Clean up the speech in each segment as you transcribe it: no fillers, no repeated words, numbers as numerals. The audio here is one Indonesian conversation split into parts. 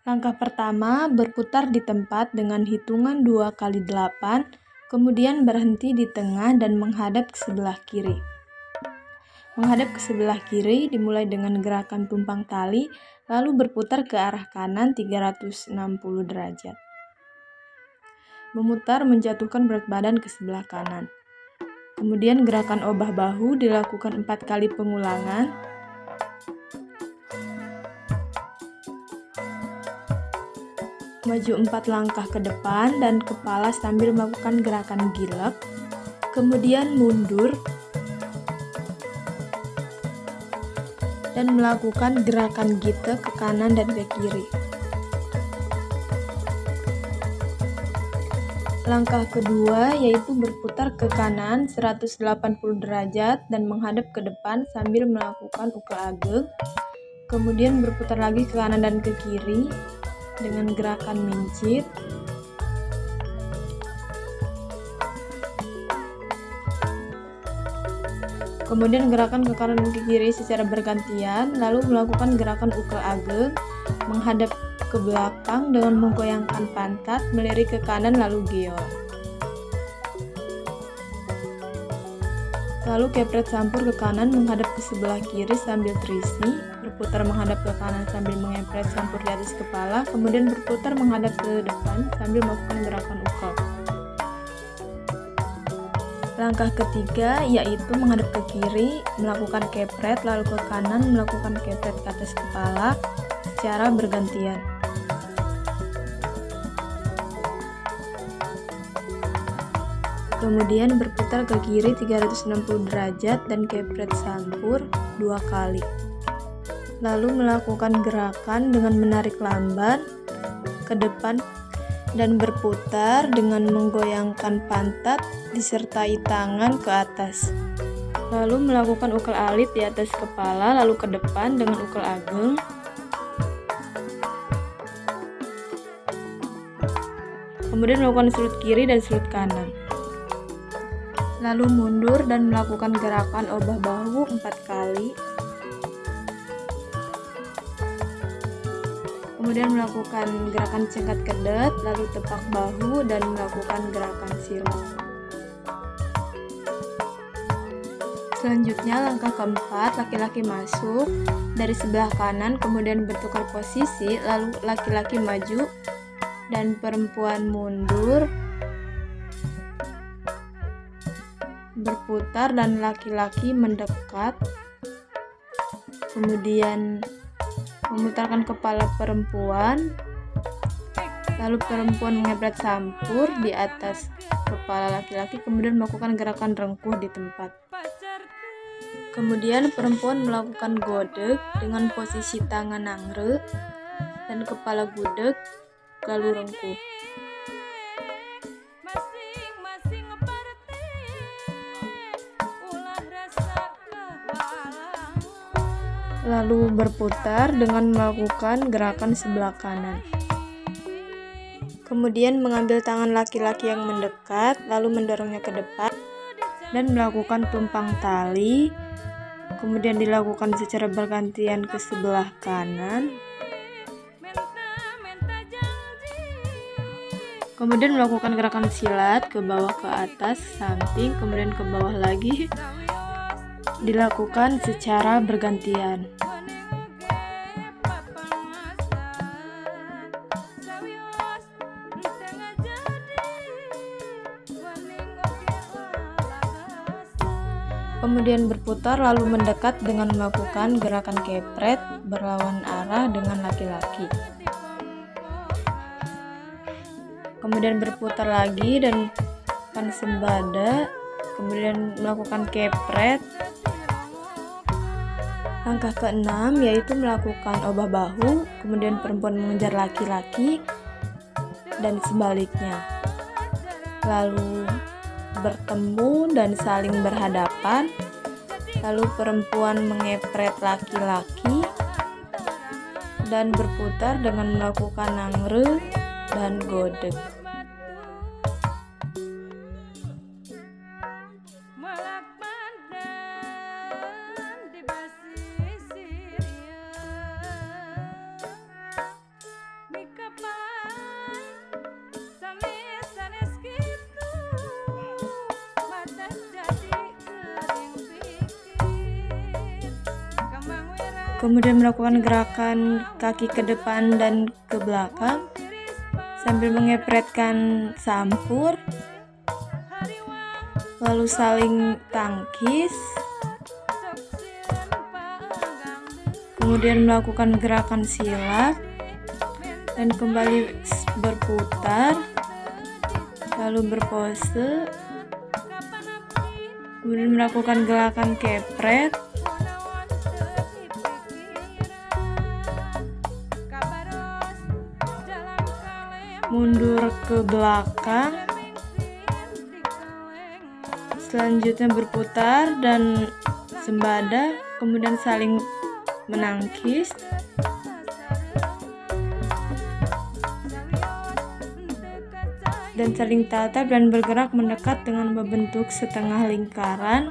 Langkah pertama, berputar di tempat dengan hitungan 2 kali 8, kemudian berhenti di tengah dan menghadap ke sebelah kiri. Menghadap ke sebelah kiri dimulai dengan gerakan tumpang tali, lalu berputar ke arah kanan 360 derajat. Memutar menjatuhkan berat badan ke sebelah kanan. Kemudian gerakan obah bahu dilakukan 4 kali pengulangan. Maju 4 langkah ke depan dan kepala sambil melakukan gerakan gilak. Kemudian mundur dan melakukan gerakan gite ke kanan dan ke kiri. Langkah kedua yaitu berputar ke kanan 180 derajat dan menghadap ke depan sambil melakukan ukel ageng. Kemudian berputar lagi ke kanan dan ke kiri dengan gerakan mincit. Kemudian gerakan ke kanan dan ke kiri secara bergantian, lalu melakukan gerakan ukel ageng, menghadap ke belakang dengan menggoyangkan pantat, melirik ke kanan lalu geol. Lalu kepret sampur ke kanan menghadap ke sebelah kiri sambil terisi, berputar menghadap ke kanan sambil mengepret sampur di atas kepala, kemudian berputar menghadap ke depan sambil melakukan gerakan ukel. Langkah ketiga yaitu menghadap ke kiri, melakukan kepret, lalu ke kanan melakukan kepret ke atas kepala secara bergantian. Kemudian berputar ke kiri 360 derajat dan kepret sampur 2 kali. Lalu melakukan gerakan dengan menarik lamban ke depan dan berputar dengan menggoyangkan pantat disertai tangan ke atas. Lalu melakukan ukel alit di atas kepala, lalu ke depan dengan ukel ageng. Kemudian melakukan surut kiri dan surut kanan. Lalu mundur dan melakukan gerakan obah bahu 4 kali. Kemudian melakukan gerakan cengkat kedet, lalu tepak bahu dan melakukan gerakan silang. Selanjutnya langkah keempat, laki-laki masuk dari sebelah kanan kemudian bertukar posisi, lalu laki-laki maju dan perempuan mundur, berputar dan laki-laki mendekat, kemudian memutarkan kepala perempuan, lalu perempuan mengepret sampur di atas kepala laki-laki, kemudian melakukan gerakan rengkuh di tempat. Kemudian perempuan melakukan godek dengan posisi tangan nangre dan kepala gudeg lalu rengkuh. Lalu berputar dengan melakukan gerakan sebelah kanan. Kemudian mengambil tangan laki-laki yang mendekat, lalu mendorongnya ke depan dan melakukan tumpang tali. Kemudian dilakukan secara bergantian ke sebelah kanan. Kemudian melakukan gerakan silat ke bawah ke atas, samping, kemudian ke bawah lagi. Dilakukan secara bergantian. Kemudian berputar lalu mendekat dengan melakukan gerakan kepret berlawan arah dengan laki-laki. Kemudian berputar lagi dan pansembada, kemudian melakukan kepret. Langkah keenam yaitu melakukan obah bahu, kemudian perempuan mengejar laki-laki dan sebaliknya. Lalu bertemu dan saling berhadapan, lalu perempuan mengepret laki-laki dan berputar dengan melakukan nangre dan godek. Kemudian melakukan gerakan kaki ke depan dan ke belakang sambil mengepretkan sampur, lalu saling tangkis, kemudian melakukan gerakan silat dan kembali berputar, lalu berpose, kemudian melakukan gerakan kepret, mundur ke belakang, selanjutnya berputar dan sembada, kemudian saling menangkis, dan saling tatap dan bergerak mendekat dengan membentuk setengah lingkaran,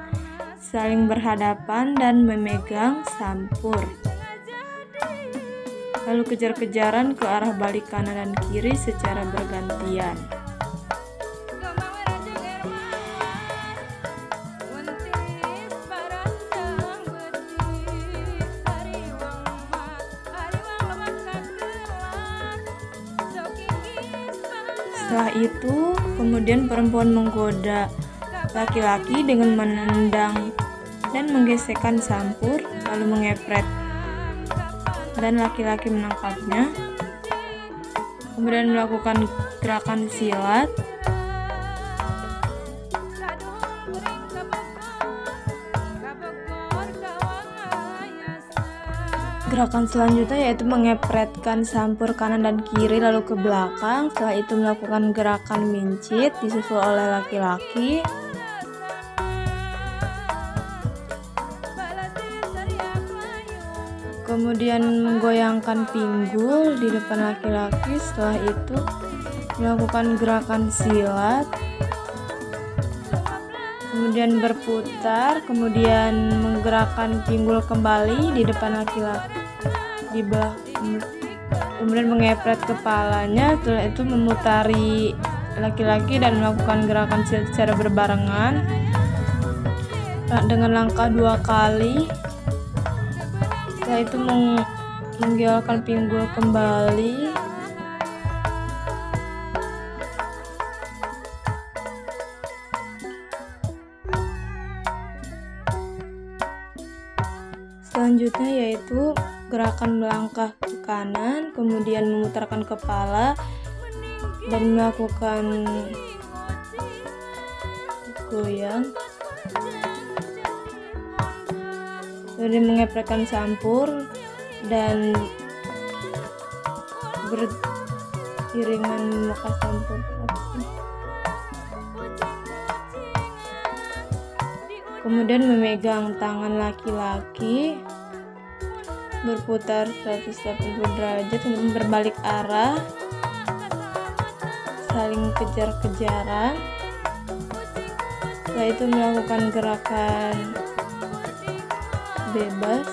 saling berhadapan dan memegang sampur. Lalu kejar-kejaran ke arah balik kanan dan kiri secara bergantian. Setelah itu, kemudian perempuan menggoda laki-laki dengan menendang dan menggesekkan sampur, lalu mengepret, dan laki-laki menangkapnya. Kemudian melakukan gerakan silat, gerakan selanjutnya yaitu mengepretkan sampur kanan dan kiri lalu ke belakang. Setelah itu melakukan gerakan mincit disusul oleh laki-laki. Kemudian menggoyangkan pinggul di depan laki-laki. Setelah itu melakukan gerakan silat, kemudian berputar, kemudian menggerakkan pinggul kembali di depan laki-laki, kemudian mengepret kepalanya. Setelah itu memutari laki-laki dan melakukan gerakan silat secara berbarengan dengan langkah 2 kali. Setelah itu menggialkan pinggul kembali, selanjutnya yaitu gerakan melangkah ke kanan, kemudian memutarkan kepala dan melakukan goyang, kemudian mengepretkan sampur dan beriringan memakai sampur. Kemudian memegang tangan laki-laki, berputar 180 derajat untuk berbalik arah, saling kejar-kejaran. Setelah itu melakukan gerakan bebas.